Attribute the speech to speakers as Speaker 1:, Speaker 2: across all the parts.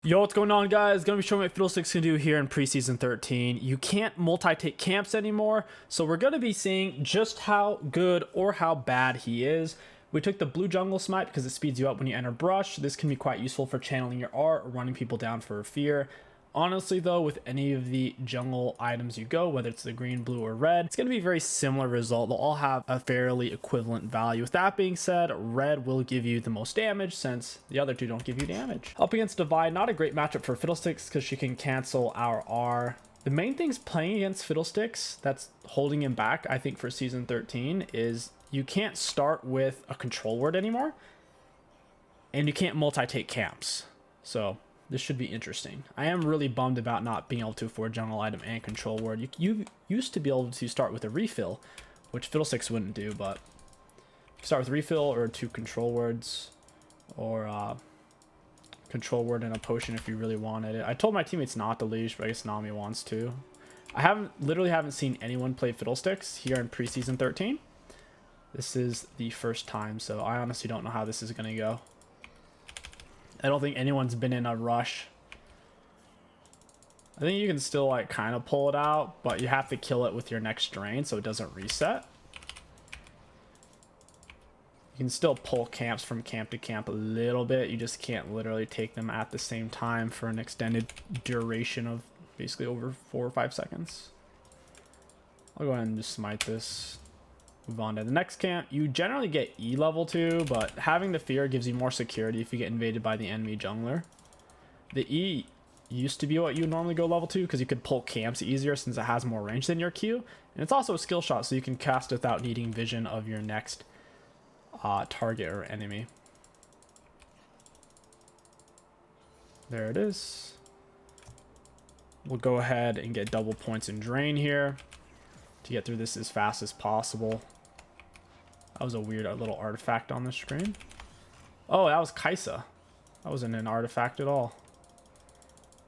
Speaker 1: Yo, what's going on, guys? Gonna be showing what Fiddlesticks can do here in preseason 13. You can't multi-take camps anymore, so we're gonna be seeing just how good or how bad he is. We took the blue jungle smite because it speeds you up when you enter brush. This can be quite useful for channeling your art or running people down for fear. Honestly though, with any of the jungle items you go, whether it's the green, blue, or red, it's going to be a very similar result. They'll all have a fairly equivalent value. With that being said, red will give you the most damage since the other two don't give you damage. Up against Divide, not a great matchup for Fiddlesticks because she can cancel our R. The main things playing against Fiddlesticks that's holding him back, I think, for season 13 is you can't start with a control word anymore, and you can't multi-take camps. So this should be interesting. I am really bummed about not being able to afford jungle item and control word. You used to be able to start with a refill, which Fiddlesticks wouldn't do, but start with refill or two control words, or control word and a potion if you really wanted it. I told my teammates not to leash, but I guess Nami wants to. I literally haven't seen anyone play Fiddlesticks here in preseason 13. This is the first time, so I honestly don't know how this is gonna go. I don't think anyone's been in a rush. I think you can still like kind of pull it out, but you have to kill it with your next drain so it doesn't reset. You can still pull camps from camp to camp a little bit. You just can't literally take them at the same time for an extended duration of basically over 4 or 5 seconds. I'll go ahead and just smite this. Move on to the next camp. You generally get E level 2, but having the fear gives you more security if you get invaded by the enemy jungler. The E used to be what you would normally go level 2 because you could pull camps easier since it has more range than your Q. And it's also a skill shot, so you can cast without needing vision of your next target or enemy. There it is. We'll go ahead and get double points in drain here to get through this as fast as possible. That was a weird little artifact on the screen. Oh, that was Kaisa. That wasn't an artifact at all.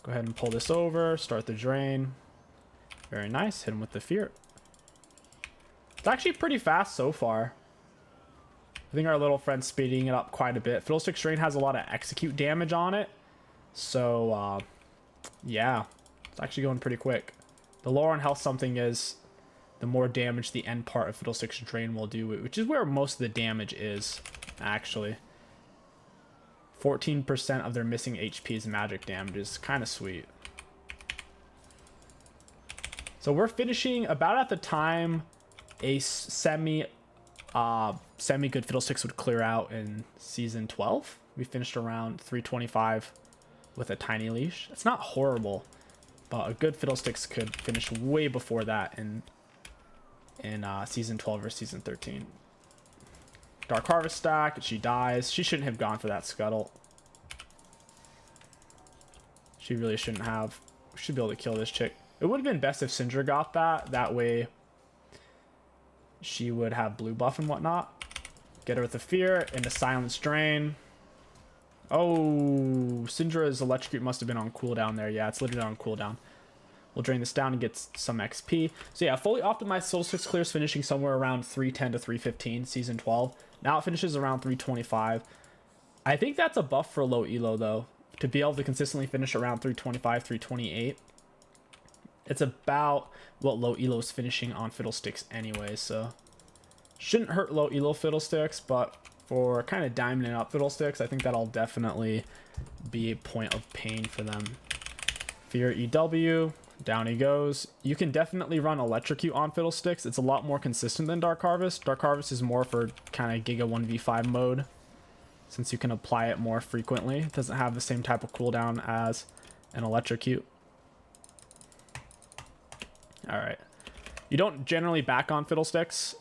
Speaker 1: Go ahead and pull this over. Start the drain. Very nice. Hit him with the fear. It's actually pretty fast so far. I think our little friend's speeding it up quite a bit. Fiddlesticks drain has a lot of execute damage on it. So, yeah. It's actually going pretty quick. The lower on health something is, the more damage the end part of Fiddlesticks drain will do, which is where most of the damage is, actually. 14% of their missing HP is magic damage. Is kind of sweet. So we're finishing about at the time a semi good Fiddlesticks would clear out in season 12. We finished around 325 with a tiny leash. It's not horrible, but a good Fiddlesticks could finish way before that in season 12 or season 13. Dark Harvest stack. She dies. She shouldn't have gone for that scuttle. She really shouldn't have. We should be able to kill this chick. It would have been best if Syndra got that. That way she would have blue buff and whatnot. Get her with the fear and a silence drain. Oh, Syndra's electrocute must have been on cooldown there. Yeah, it's literally on cooldown. We'll drain this down and get some XP. So yeah, fully optimized Fiddlesticks clears finishing somewhere around 310 to 315 season 12. Now it finishes around 325. I think that's a buff for low elo though. To be able to consistently finish around 325, 328. It's about what low elo is finishing on Fiddlesticks anyway, so shouldn't hurt low elo Fiddlesticks, but for kind of diamonding up Fiddlesticks, I think that'll definitely be a point of pain for them. Fear EW. Down he goes. You can definitely run Electrocute on Fiddlesticks. It's a lot more consistent than Dark Harvest. Dark Harvest is more for kind of Giga 1v5 mode, since you can apply it more frequently. It doesn't have the same type of cooldown as an Electrocute. Alright. You don't generally back on Fiddlesticks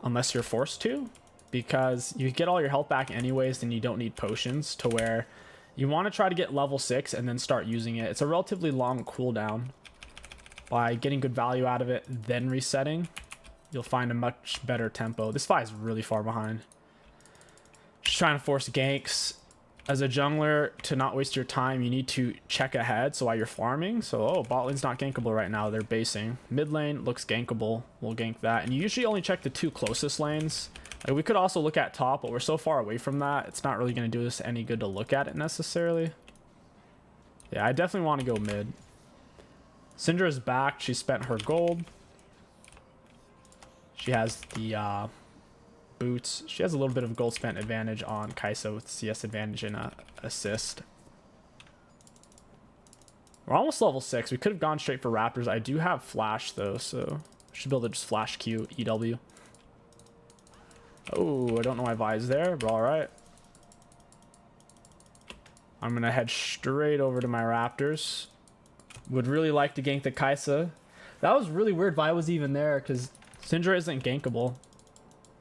Speaker 1: unless you're forced to, because you get all your health back anyways, and you don't need potions, to where you want to try to get level 6 and then start using it. It's a relatively long cooldown. By getting good value out of it, then resetting, you'll find a much better tempo. This fight is really far behind. Just trying to force ganks. As a jungler, to not waste your time, you need to check ahead so while you're farming. So, oh, bot lane's not gankable right now. They're basing. Mid lane looks gankable. We'll gank that. And you usually only check the 2 closest lanes. Like, we could also look at top, but we're so far away from that, it's not really going to do us any good to look at it necessarily. Yeah, I definitely want to go mid. Syndra's back. She spent her gold. She has the boots. She has a little bit of gold spent advantage on Kai'Sa with CS advantage and assist. We're almost level 6. We could have gone straight for Raptors. I do have flash though, so I should be able to just flash Q, EW. Oh, I don't know why Vi's there, but alright. I'm going to head straight over to my Raptors. Would really like to gank the Kai'Sa. That was really weird Vi was even there, because Syndra isn't gankable.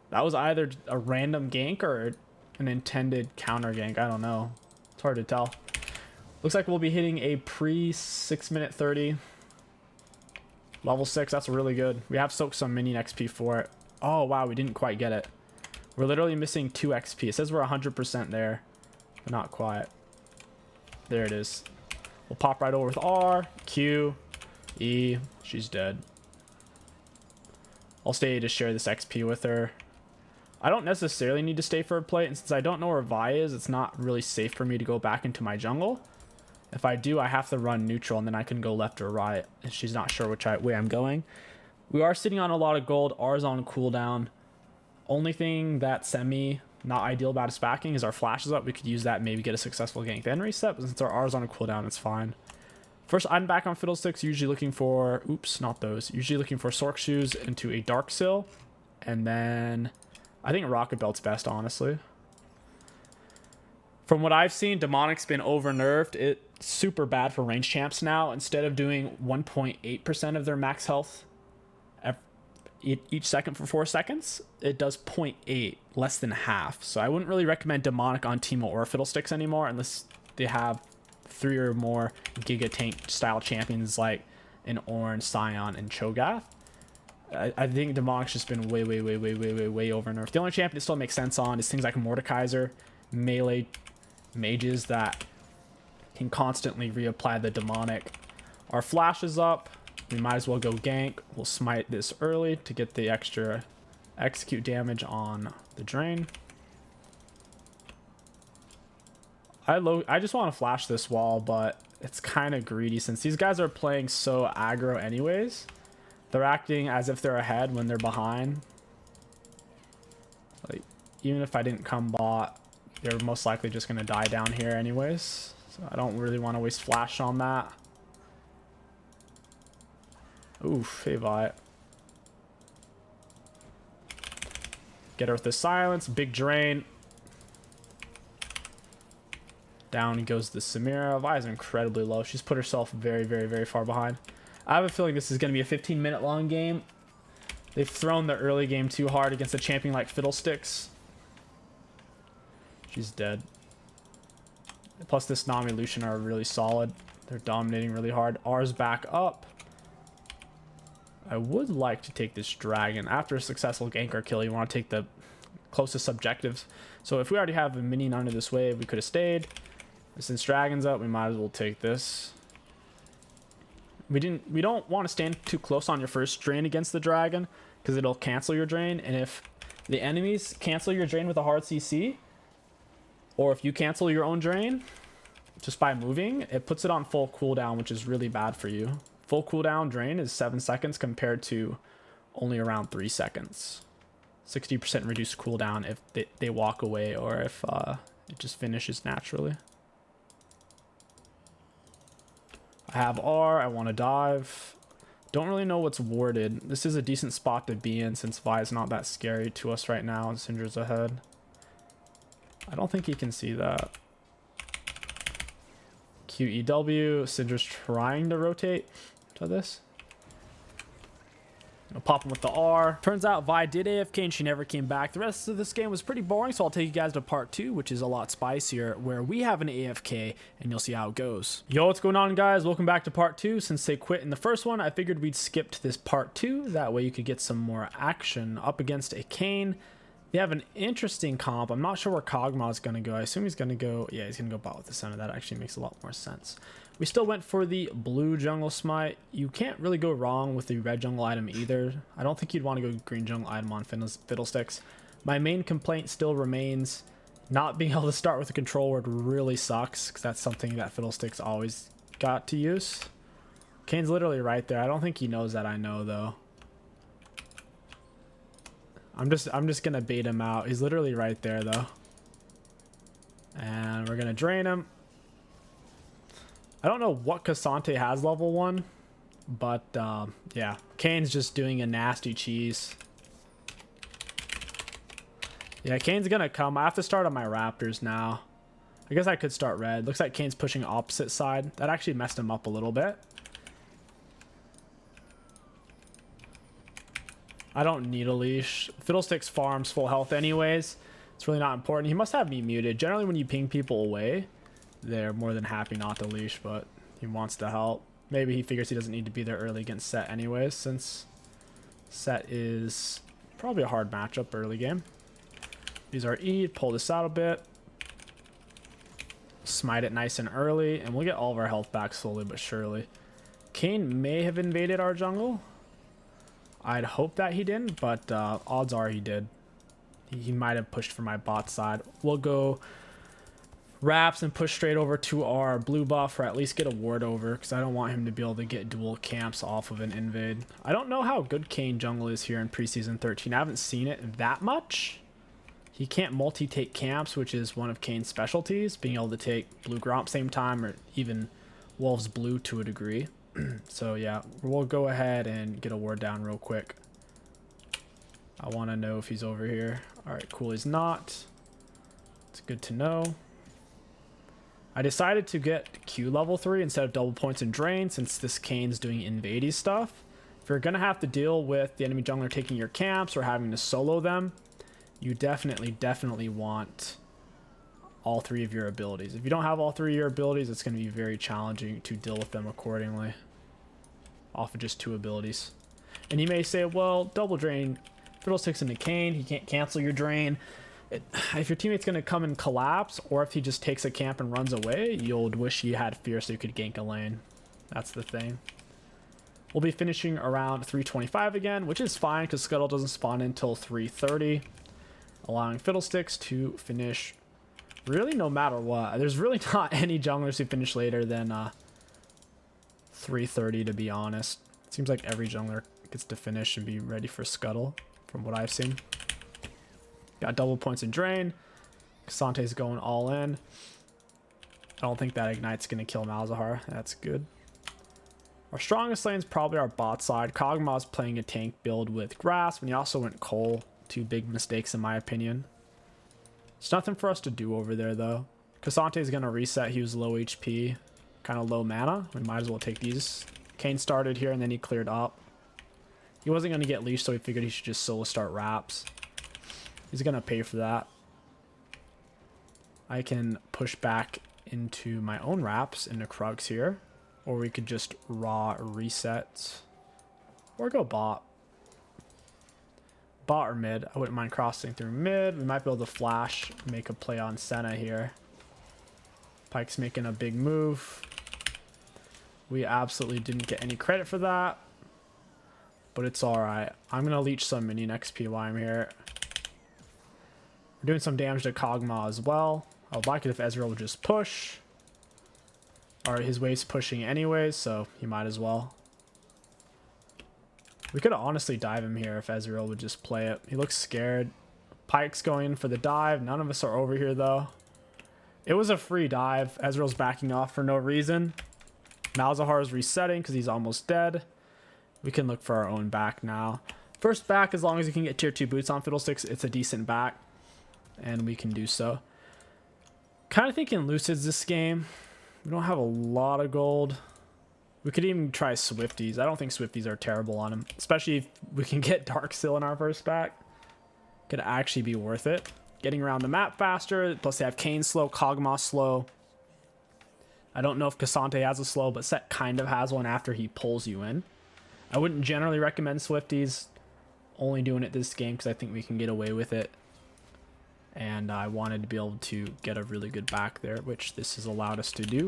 Speaker 1: That was either a random gank or an intended counter gank. I don't know. It's hard to tell. Looks like we'll be hitting a pre-6 minute 30. Level 6, that's really good. We have soaked some minion XP for it. Oh, wow, we didn't quite get it. We're literally missing 2 XP. It says we're 100% there, but not quite. There it is. We'll pop right over with R, Q, E. She's dead. I'll stay to share this XP with her. I don't necessarily need to stay for a plate, and since I don't know where Vi is, it's not really safe for me to go back into my jungle. If I do, I have to run neutral, and then I can go left or right, and she's not sure which way I'm going. We are sitting on a lot of gold. R's on cooldown. Only thing that's not ideal about his backing is our flash is up. We could use that, maybe get a successful gank, then reset, but since our R's on a cooldown, it's fine. First, I'm back on Fiddlesticks, usually looking for... Oops, not those. Usually looking for Sork Shoes into a Dark Sill, and then... I think Rocket Belt's best, honestly. From what I've seen, Demonic's been over-nerfed. It's super bad for range champs now. Instead of doing 1.8% of their max health each second for 4 seconds, it does 0.8, less than half. So I wouldn't really recommend Demonic on Teemo or Fiddlesticks anymore unless they have 3 or more Giga Tank style champions like an Orange, Scion, and Cho'Gath. I think Demonic's just been way over nerfed. The only champion that still makes sense on is things like Mordekaiser, melee mages that can constantly reapply the Demonic. Our flash is up. We might as well go gank. We'll smite this early to get the extra execute damage on the drain. I just want to flash this wall, but it's kind of greedy since these guys are playing so aggro anyways. They're acting as if they're ahead when they're behind. Like, even if I didn't come bot, they're most likely just going to die down here anyways. So I don't really want to waste flash on that. Oof, hey Vi. Get her with the silence. Big drain. Down goes the Samira. Vi is incredibly low. She's put herself very far behind. I have a feeling this is going to be a 15-minute long game. They've thrown the early game too hard against a champion like Fiddlesticks. She's dead. Plus this Nami Lucian are really solid. They're dominating really hard. R's back up. I would like to take this dragon. After a successful gank or kill, you want to take the closest objectives. So if we already have a minion under this wave, we could have stayed. Since dragon's up, we might as well take this. We don't want to stand too close on your first drain against the dragon because it'll cancel your drain, and if the enemies cancel your drain with a hard CC, or if you cancel your own drain just by moving, it puts it on full cooldown, which is really bad for you. Full cooldown drain is 7 seconds compared to only around 3 seconds. 60% reduced cooldown if they walk away, or if it just finishes naturally. I have R, I want to dive. Don't really know what's warded. This is a decent spot to be in since Vi is not that scary to us right now and Syndra's ahead. I don't think he can see that. QEW, Syndra's trying to rotate to this. I'll pop him with the R. Turns out Vi did AFK and she never came back. The rest of this game was pretty boring, so I'll take you guys to part 2, which is a lot spicier, where we have an AFK and you'll see how it goes. Yo, what's going on, guys? Welcome back to part 2. Since they quit in the first one, I figured we'd skip to this part 2. That way you could get some more action up against a Kayn. They have an interesting comp. I'm not sure where Kog'Maw is going to go. I assume he's going to go... Yeah, he's going to go bot with the center. That actually makes a lot more sense. We still went for the blue jungle smite. You can't really go wrong with the red jungle item either. I don't think you'd want to go green jungle item on Fiddlesticks. My main complaint still remains Not being able to start with a control word really sucks, because that's something that Fiddlesticks always got to use. Kane's literally right there. I don't think he knows that I know, though. I'm just gonna bait him out. He's literally right there, though. And we're gonna drain him. I don't know what Cassante has level 1, but yeah, Kane's just doing a nasty cheese. Yeah, Kane's gonna come. I have to start on my Raptors now. I guess I could start red. Looks like Kane's pushing opposite side. That actually messed him up a little bit. I don't need a leash. Fiddlesticks farms full health anyways. It's really not important. He must have me muted. Generally when you ping people away, they're more than happy not to leash, but he wants to help. Maybe he figures he doesn't need to be there early against Set anyways, since Set is probably a hard matchup early game. Use our E, pull this out a bit. Smite it nice and early, and we'll get all of our health back slowly but surely. Kane may have invaded our jungle. I'd hope that he didn't, but odds are he did. He might have pushed for my bot side. We'll go Wraps and push straight over to our blue buff, or at least get a ward over, because I don't want him to be able to get dual camps off of an invade. I don't know how good Kane jungle is here in preseason 13. I haven't seen it that much. He can't multi-take camps, which is one of Kane's specialties, being able to take blue Gromp same time, or even Wolves blue to a degree. So yeah, we'll go ahead and get a ward down real quick. I want to know if he's over here. All right, cool, he's not. It's good to know. I decided to get Q level 3 instead of double points and drain, since this Kane's doing invadey stuff. If you're gonna have to deal with the enemy jungler taking your camps or having to solo them, you definitely want all 3 of your abilities. If you don't have all 3 of your abilities, it's going to be very challenging to deal with them accordingly off of just 2 abilities. And you may say, well, double drain Fiddlesticks into Kane, he can't cancel your drain. If your teammate's going to come and collapse, or if he just takes a camp and runs away, you'll wish you had fear so you could gank a lane. That's the thing. We'll be finishing around 325 again, which is fine because Scuttle doesn't spawn until 330. Allowing Fiddlesticks to finish really no matter what. There's really not any junglers who finish later than 330, to be honest. It seems like every jungler gets to finish and be ready for Scuttle, from what I've seen. Got double points and drain. Cassante's going all in. I don't think that Ignite's going to kill Malzahar. That's good. Our strongest lane is probably our bot side. Kog'Maw's playing a tank build with Grasp, and he also went Cole. 2 big mistakes in my opinion. There's nothing for us to do over there though. Cassante is going to reset. He was low HP, kind of low mana. We might as well take these. Kane started here and then he cleared up. He wasn't going to get leashed, so he figured he should just solo start Wraps. He's going to pay for that. I can push back into my own Wraps into Krugs here, or we could just raw reset or go bot. Bot or mid. I wouldn't mind crossing through mid. We might be able to flash, make a play on Senna here. Pyke's making a big move. We absolutely didn't get any credit for that, but it's alright. I'm going to leech some minion XP while I'm here. We're doing some damage to Kog'Maw as well. I would like it if Ezreal would just push. Alright, his wave's pushing anyways, so he might as well. We could honestly dive him here if Ezreal would just play it. He looks scared. Pyke's going in for the dive. None of us are over here, though. It was a free dive. Ezreal's backing off for no reason. Malzahar is resetting because he's almost dead. We can look for our own back now. First back, as long as you can get tier 2 boots on Fiddlesticks, it's a decent back. And we can do so. Kind of thinking Lucid's this game. We don't have a lot of gold. We could even try Swifties. I don't think Swifties are terrible on him, especially if we can get Darkseal in our first back. Could actually be worth it. Getting around the map faster, plus they have Kane slow, Kog'Maw slow. I don't know if Cassante has a slow, but Set kind of has one after he pulls you in. I wouldn't generally recommend Swifties. Only doing it this game because I think we can get away with it. And I wanted to be able to get a really good back there, which this has allowed us to do.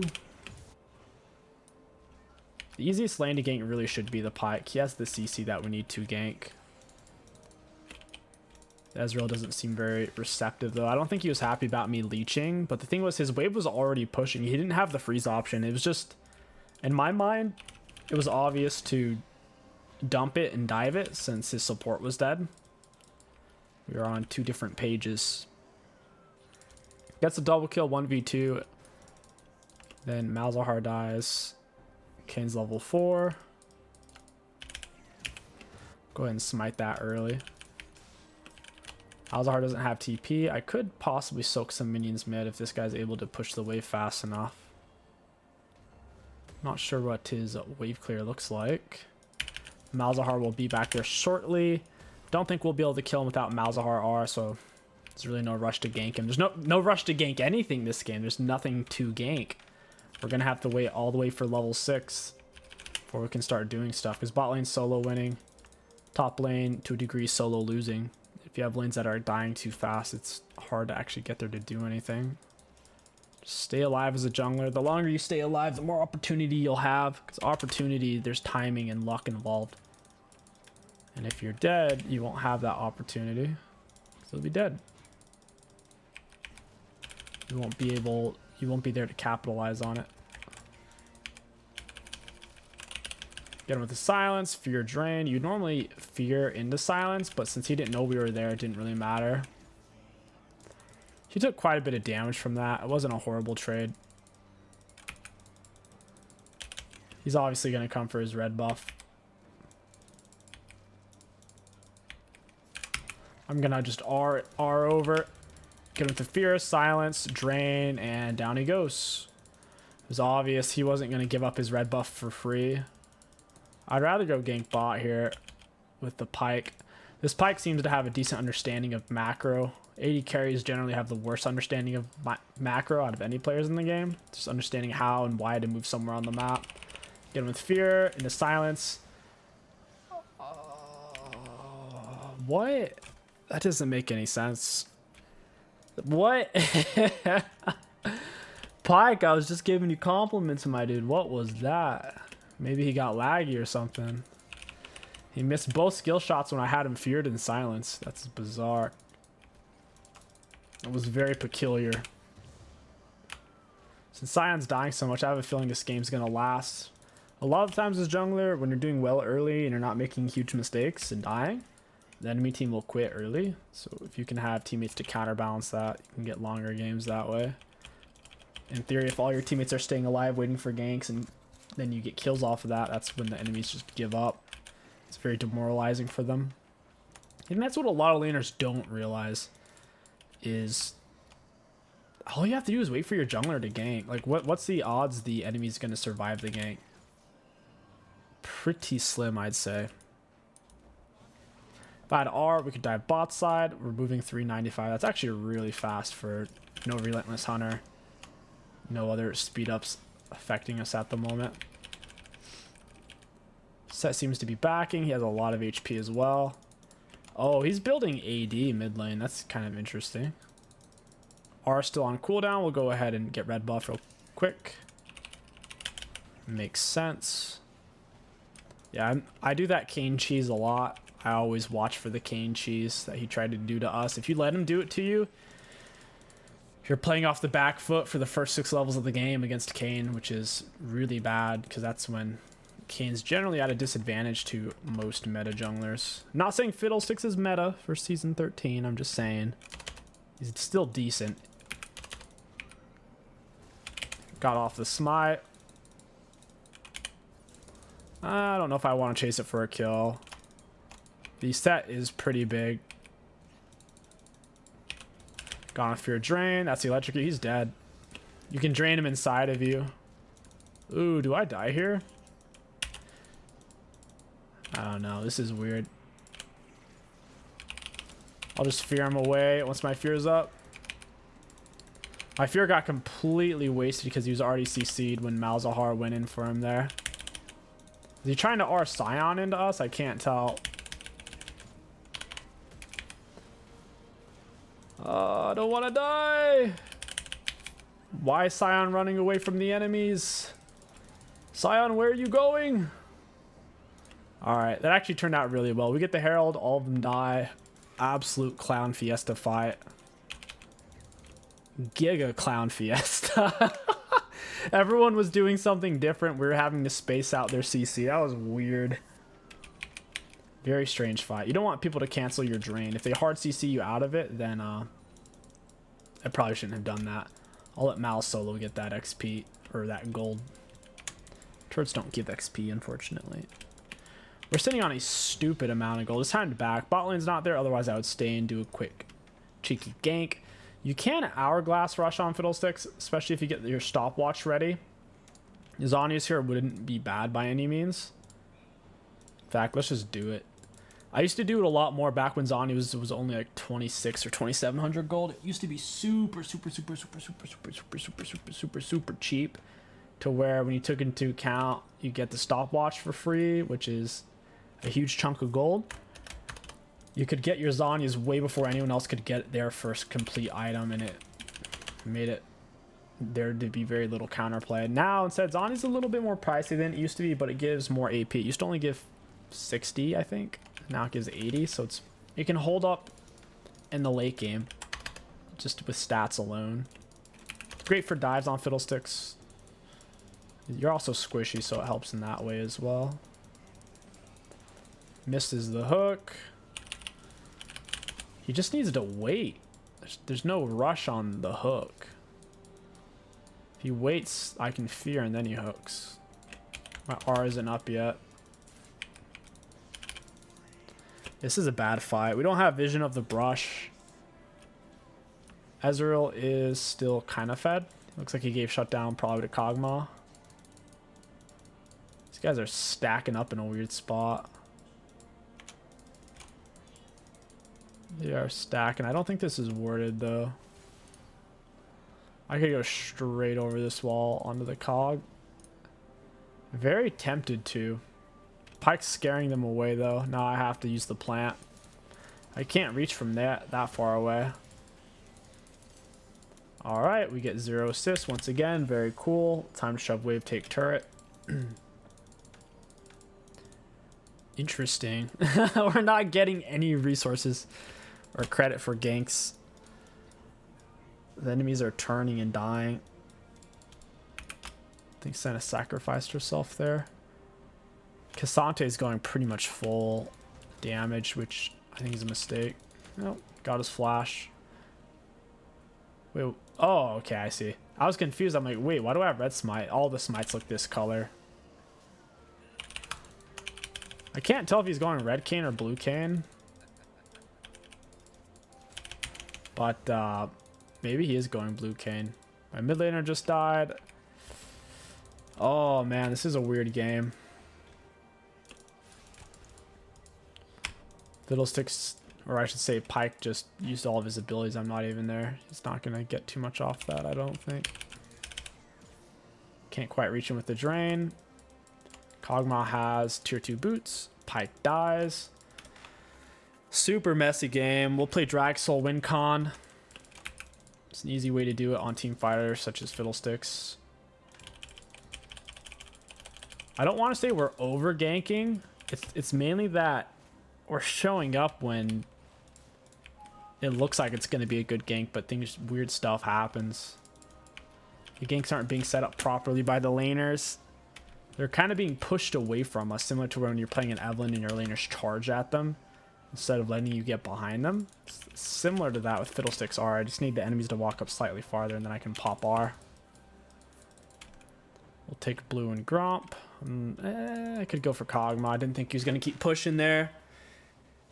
Speaker 1: The easiest lane to gank really should be the Pyke. He has the CC that we need to gank. Ezreal doesn't seem very receptive though. I don't think he was happy about me leeching, but the thing was his wave was already pushing. He didn't have the freeze option. It was just, in my mind, it was obvious to dump it and dive it since his support was dead. We were on 2 different pages. Gets a double kill, 1v2. Then Malzahar dies. Kane's level 4. Go ahead and smite that early. Malzahar doesn't have TP. I could possibly soak some minions mid if this guy's able to push the wave fast enough. Not sure what his wave clear looks like. Malzahar will be back there shortly. Don't think we'll be able to kill him without Malzahar R, so there's really no rush to gank him. There's no rush to gank anything this game. There's nothing to gank. We're going to have to wait all the way for level 6 before we can start doing stuff, because bot lane's solo winning. Top lane, to a degree, solo losing. If you have lanes that are dying too fast, it's hard to actually get there to do anything. Just stay alive as a jungler. The longer you stay alive, the more opportunity you'll have. Because opportunity, there's timing and luck involved. And if you're dead, you won't have that opportunity. So you'll be dead. You won't be there to capitalize on it. Get him with the silence, fear drain. You normally fear into silence, but since he didn't know we were there, it didn't really matter. He took quite a bit of damage from that. It wasn't a horrible trade. He's obviously going to come for his red buff. I'm going to just R over. Get him with the fear, silence, drain, and down he goes. It was obvious he wasn't going to give up his red buff for free. I'd rather go gank bot here with the Pyke. This Pyke seems to have a decent understanding of macro. AD carries generally have the worst understanding of macro out of any players in the game. Just understanding how and why to move somewhere on the map. Get him with fear, into silence. What? That doesn't make any sense. What? Pyke, I was just giving you compliments, my dude. What was that? Maybe he got laggy or something. He missed both skill shots when I had him feared in silence. That's bizarre. It was very peculiar. Since Sion's dying so much, I have a feeling this game's going to last. A lot of times as jungler, when you're doing well early and you're not making huge mistakes and dying, the enemy team will quit early. So if you can have teammates to counterbalance that, you can get longer games that way. In theory, if all your teammates are staying alive waiting for ganks and then you get kills off of that, that's when the enemies just give up. It's very demoralizing for them. And that's what a lot of laners don't realize is all you have to do is wait for your jungler to gank. Like what's the odds the enemy's going to survive the gank? Pretty slim, I'd say. If I had R, we could dive bot side. We're moving 395. That's actually really fast for no Relentless Hunter. No other speed ups affecting us at the moment. Set seems to be backing. He has a lot of HP as well. Oh, he's building AD mid lane. That's kind of interesting. R still on cooldown. We'll go ahead and get red buff real quick. Makes sense. Yeah, I do that Kane cheese a lot. I always watch for the Kane cheese that he tried to do to us. If you let him do it to you, you're playing off the back foot for the first 6 levels of the game against Kane, which is really bad because that's when Kane's generally at a disadvantage to most meta junglers. I'm not saying Fiddlesticks is meta for season 13. I'm just saying he's still decent. Got off the smite. I don't know if I want to chase it for a kill. The set is pretty big. Got on fear drain. That's the electric. He's dead. You can drain him inside of you. Ooh, do I die here? I don't know. This is weird. I'll just fear him away once my fear's up. My fear got completely wasted because he was already CC'd when Malzahar went in for him there. Is he trying to R Sion into us? I can't tell. I don't want to die. Why is Sion running away from the enemies? Sion, where are you going? Alright, that actually turned out really well. We get the Herald, all of them die. absolute clown fiesta fight. Giga clown fiesta. Everyone was doing something different. We were having to space out their CC. That was weird. Very strange fight. You don't want people to cancel your drain. If they hard CC you out of it, then I probably shouldn't have done that. I'll let Mal solo get that XP, or that gold. Turrets don't give XP, unfortunately. We're sitting on a stupid amount of gold. It's time to back. Bot lane's not there, otherwise I would stay and do a quick cheeky gank. You can hourglass rush on Fiddlesticks, especially if you get your stopwatch ready. Zhonya's here wouldn't be bad by any means. In fact, let's just do it. I used to do it a lot more back when Zhonya was only like 26 or 2700 gold. It used to be super cheap, to where when you took into account you get the stopwatch for free, which is a huge chunk of gold. You could get your Zhonya's way before anyone else could get their first complete item, and it made it there to be very little counterplay. Now instead, Zhonya's a little bit more pricey than it used to be, but it gives more AP. It used to only give 60, I think. Now it gives 80, so it can hold up in the late game just with stats alone. It's great for dives on Fiddlesticks. You're also squishy, so it helps in that way as well. Misses the hook. He just needs to wait. There's no rush on the hook. If he waits, I can fear, and then he hooks. My R isn't up yet. This is a bad fight. We don't have vision of the brush. Ezreal is still kind of fed. Looks like he gave shutdown probably to Kog'Maw. These guys are stacking up in a weird spot. They are stacking. I don't think this is warded though. I could go straight over this wall onto the Cog. Very tempted to. Pike's scaring them away though. Now I have to use the plant. I can't reach from that far away. Alright, we get 0 assists once again. Very cool. Time to shove wave, take turret. Interesting. We're not getting any resources or credit for ganks. The enemies are turning and dying. I think Senna sacrificed herself there. Cassante is going pretty much full damage, which I think is a mistake. Nope, got his flash. Wait, oh, okay, I see. I was confused. I'm like, wait, why do I have red smite? All the smites look this color. I can't tell if he's going red cane or blue cane. But maybe he is going blue cane. My mid laner just died. Oh man, this is a weird game. Fiddlesticks, or I should say Pike, just used all of his abilities. I'm not even there. He's not going to get too much off that, I don't think. Can't quite reach him with the drain. Kog'Maw has tier 2 boots. Pike dies. Super messy game. We'll play Drag Soul win con. It's an easy way to do it on team fighters such as Fiddlesticks. I don't want to say we're over ganking. It's mainly that we're showing up when it looks like it's going to be a good gank, but weird stuff happens. The ganks aren't being set up properly by the laners. They're kind of being pushed away from us, similar to when you're playing an Evelynn and your laners charge at them instead of letting you get behind them. It's similar to that with Fiddlesticks R. I just need the enemies to walk up slightly farther and then I can pop R. We'll take blue and Gromp. I could go for Kog'Maw. I didn't think he was going to keep pushing there.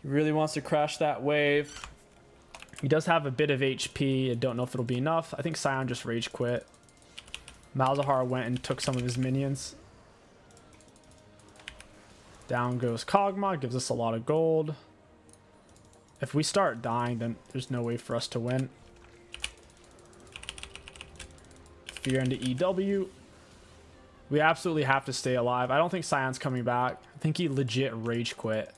Speaker 1: He really wants to crash that wave. He does have a bit of HP. I don't know if it'll be enough. I think Sion just rage quit. Malzahar went and took some of his minions. Down goes Kog'Maw. Gives us a lot of gold. If we start dying, then there's no way for us to win. Fear into EW. We absolutely have to stay alive. I don't think Sion's coming back. I think he legit rage quit.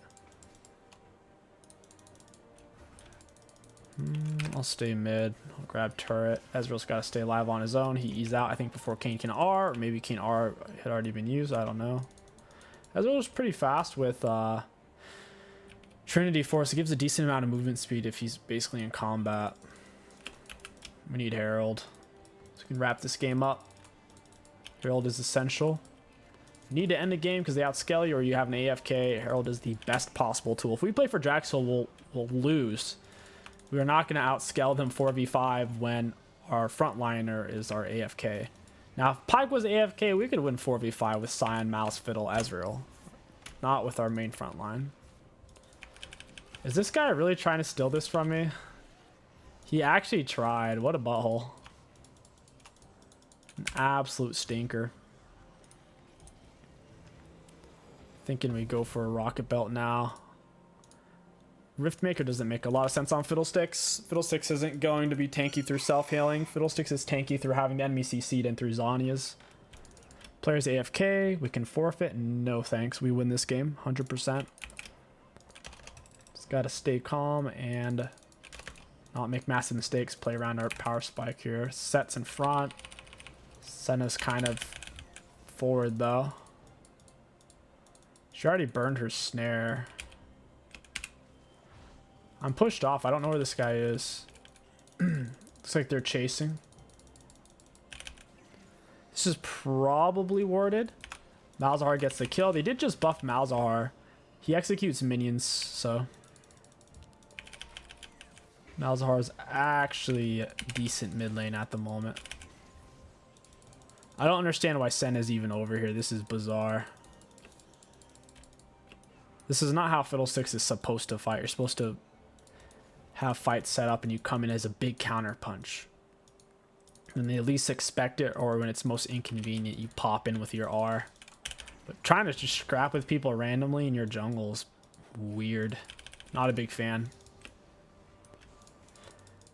Speaker 1: I'll stay mid. I'll grab turret. Ezreal's got to stay alive on his own. He eased out, I think, before Kayn can R. Or maybe Kayn R had already been used. I don't know. Ezreal's pretty fast with Trinity Force, it gives a decent amount of movement speed if he's basically in combat. We need Herald. So we can wrap this game up. Herald is essential. You need to end the game because they outscale you or you have an AFK. Herald is the best possible tool. If we play for Draxel, we'll lose. We are not going to outscale them 4v5 when our frontliner is our AFK. Now, if Pike was AFK, we could win 4v5 with Scion, Mouse, Fiddle, Ezreal. Not with our main front line. Is this guy really trying to steal this from me? He actually tried. What a butthole. An absolute stinker. Thinking we go for a rocket belt now. Riftmaker doesn't make a lot of sense on Fiddlesticks. Fiddlesticks isn't going to be tanky through self-healing. Fiddlesticks is tanky through having the enemy CC'd and through Zhonya's. Players AFK. We can forfeit. No thanks. We win this game. 100%. Just gotta stay calm and not make massive mistakes. Play around our power spike here. Sets in front. Senna's kind of forward though. She already burned her snare. I'm pushed off. I don't know where this guy is. Looks like they're chasing. This is probably warded. Malzahar gets the kill. They did just buff Malzahar. He executes minions, so... Malzahar is actually decent mid lane at the moment. I don't understand why Sen is even over here. This is bizarre. This is not how Fiddlesticks is supposed to fight. You're supposed to have fights set up and you come in as a big counter punch. And they at least expect it, or when it's most inconvenient, you pop in with your R. But trying to just scrap with people randomly in your jungle is weird. Not a big fan.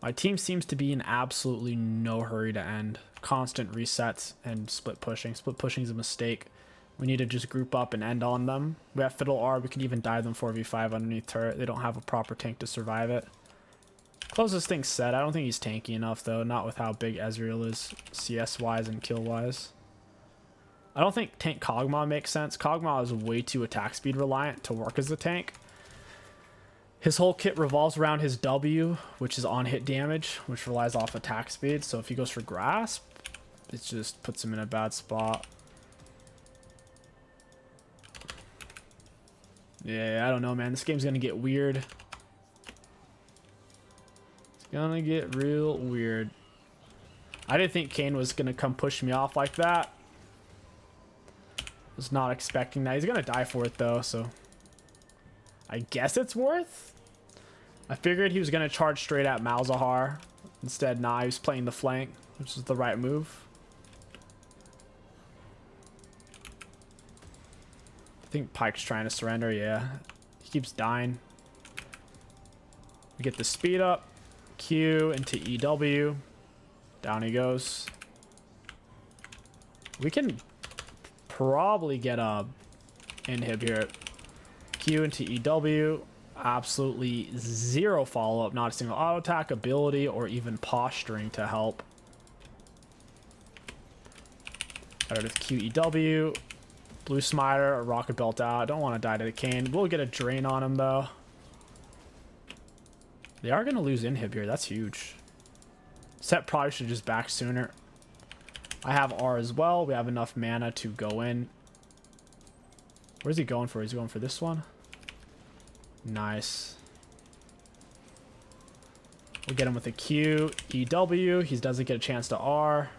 Speaker 1: My team seems to be in absolutely no hurry to end. Constant resets and split pushing. Split pushing is a mistake. We need to just group up and end on them. We have Fiddle R. We can even dive them 4v5 underneath turret. They don't have a proper tank to survive it. Closest thing set. I don't think he's tanky enough, though. Not with how big Ezreal is CS-wise and kill-wise. I don't think tank Kog'Maw makes sense. Kog'Maw is way too attack speed reliant to work as a tank. His whole kit revolves around his W, which is on-hit damage, which relies off attack speed. So if he goes for Grasp, it just puts him in a bad spot. Yeah, I don't know, man. This game's going to get weird. It's going to get real weird. I didn't think Kane was going to come push me off like that. Was not expecting that. He's going to die for it, though, so... I guess it's worth. I figured he was going to charge straight at Malzahar. Instead, nah, he was playing the flank, which is the right move. I think Pike's trying to surrender, yeah. He keeps dying. We get the speed up. Q into EW. Down he goes. We can probably get a inhib here. Q into EW. Absolutely zero follow-up. Not a single auto attack, ability, or even posturing to help. Started with QEW. Blue Smiter, a rocket belt out. Don't want to die to the Kane. We'll get a drain on him, though. They are going to lose inhib here. That's huge. Set probably should just back sooner. I have R as well. We have enough mana to go in. Where's he going for? Is he going for this one? Nice. We'll get him with a Q, EW. He doesn't get a chance to R.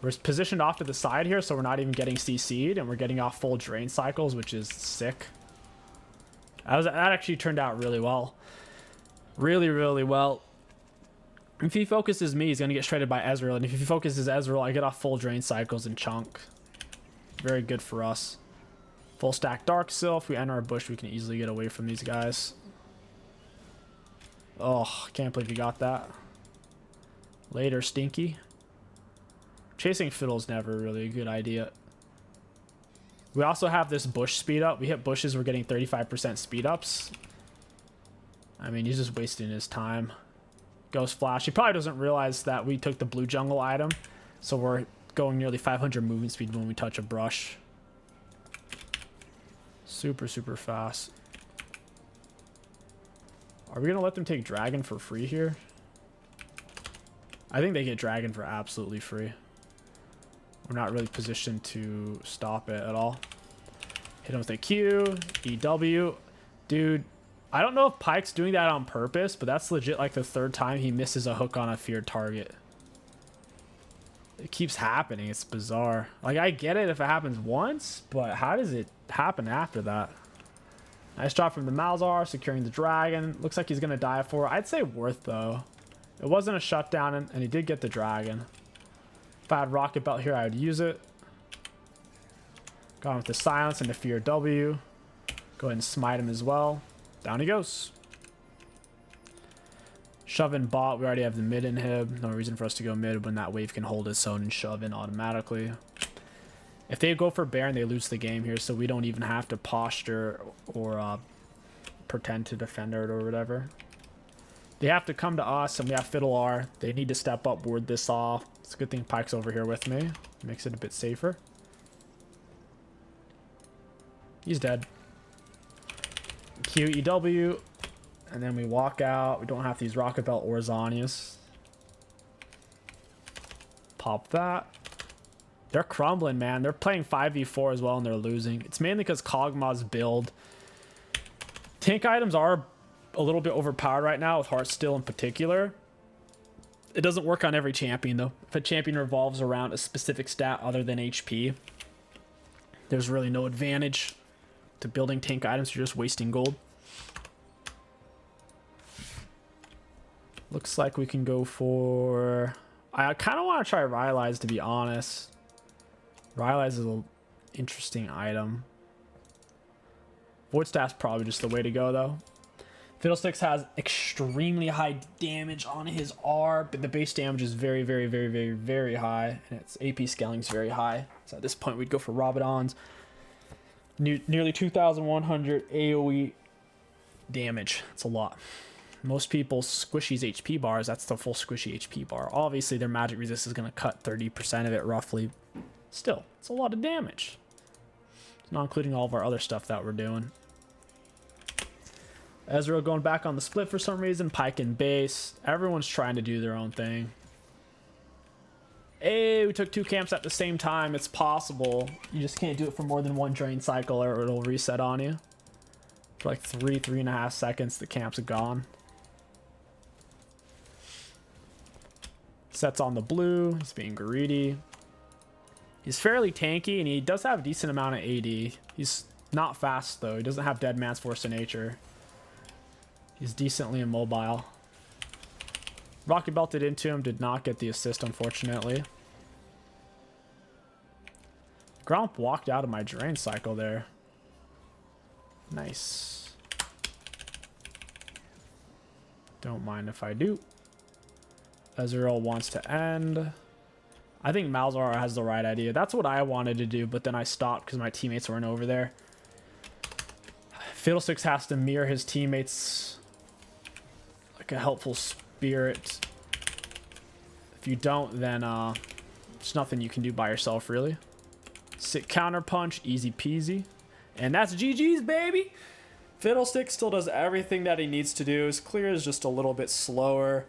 Speaker 1: We're positioned off to the side here, so we're not even getting CC'd, and we're getting off full drain cycles, which is sick. That actually turned out really well. Really, really well. If he focuses me, he's going to get shredded by Ezreal, and if he focuses Ezreal, I get off full drain cycles and chunk. Very good for us. Full stack Dark Seal. If we enter our bush, we can easily get away from these guys. Oh, can't believe you got that. Later, Stinky. Chasing Fiddle's never really a good idea. We also have this bush speed up. We hit bushes, we're getting 35% speed ups. I mean, he's just wasting his time. Ghost Flash. He probably doesn't realize that we took the blue jungle item. So we're going nearly 500 movement speed when we touch a brush. Super, super fast. Are we going to let them take dragon for free here? I think they get dragon for absolutely free. We're not really positioned to stop it at all. Hit him with a Q, EW. Dude, I don't know if Pike's doing that on purpose, but that's legit like the third time he misses a hook on a feared target. It keeps happening. It's bizarre. Like, I get it if it happens once, but how does it happen after that? Nice drop from the Malzahar, securing the dragon. Looks like he's going to die for it. I'd say worth, though. It wasn't a shutdown, and he did get the dragon. If I had Rocket Belt here, I would use it. Got him with the silence and the fear W. Go ahead and smite him as well. Down he goes. Shove in bot. We already have the mid inhib. No reason for us to go mid when that wave can hold its own and shove in automatically. If they go for Baron, they lose the game here, so we don't even have to posture or pretend to defend it or whatever. They have to come to us, and we have Fiddle R. They need to step up, ward this off. It's a good thing Pike's over here with me. Makes it a bit safer. He's dead. QEW. And then we walk out. We don't have to use Rocket Belt or Zonius. Pop that. They're crumbling, man. They're playing 5v4 as well, and they're losing. It's mainly because Kog'Maw's build. Tank items are a little bit overpowered right now, with Heartsteel in particular. It doesn't work on every champion, though. If a champion revolves around a specific stat other than HP, there's really no advantage to building tank items. You're just wasting gold. Looks like we can go for... I kind of want to try Rylai's, to be honest. Rylai's is an interesting item. Void Staff's probably just the way to go, though. Fiddlesticks has extremely high damage on his R, but the base damage is very, very, very, very, very high, and its AP scaling is very high. So at this point, we'd go for Rabadon's. Nearly 2,100 AoE damage. That's a lot. Most people's squishy's HP bars, that's the full squishy HP bar. Obviously, their magic resist is going to cut 30% of it roughly. Still, it's a lot of damage. It's not including all of our other stuff that we're doing. Ezreal going back on the split for some reason. Pyke and base. Everyone's trying to do their own thing. Hey, we took two camps at the same time. It's possible. You just can't do it for more than one drain cycle or it'll reset on you. For like 3.5 seconds, the camps are gone. Sets on the blue. He's being greedy. He's fairly tanky, and he does have a decent amount of AD. He's not fast, though. He doesn't have Dead Man's Force of Nature. He's decently immobile. Rocket belted into him. Did not get the assist, unfortunately. Gromp walked out of my drain cycle there. Nice. Don't mind if I do. Ezreal wants to end. I think Malzahar has the right idea. That's what I wanted to do, but then I stopped because my teammates weren't over there. Fiddlesticks has to mirror his teammates like a helpful spirit. If you don't, then there's nothing you can do by yourself, really. Sit counter punch, easy peasy. And that's GG's, baby! Fiddlesticks still does everything that he needs to do. His clear is just a little bit slower,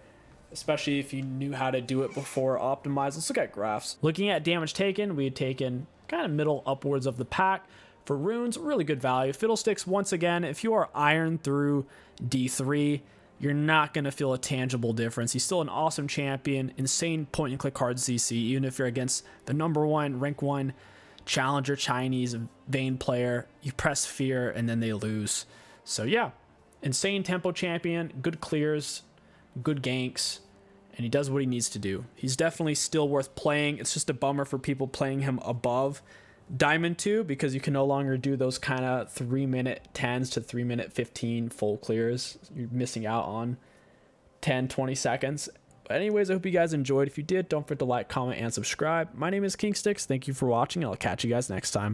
Speaker 1: especially if you knew how to do it before optimize. Let's look at graphs. Looking at damage taken, we had taken kind of middle upwards of the pack. For runes, really good value. Fiddlesticks, once again, if you are iron through D3, you're not going to feel a tangible difference. He's still an awesome champion, insane point and click hard CC, even if you're against the #1, rank 1 challenger Chinese Vayne player. You press fear and then they lose. So yeah, insane tempo champion, good clears, good ganks, and he does what he needs to do. He's definitely still worth playing. It's just a bummer for people playing him above Diamond 2 because you can no longer do those kind of 3-minute 10s to 3-minute 15 full clears. You're missing out on 10-20 seconds. But anyways, I hope you guys enjoyed. If you did, don't forget to like, comment, and subscribe. My name is Kingsticks. Thank you for watching. I'll catch you guys next time.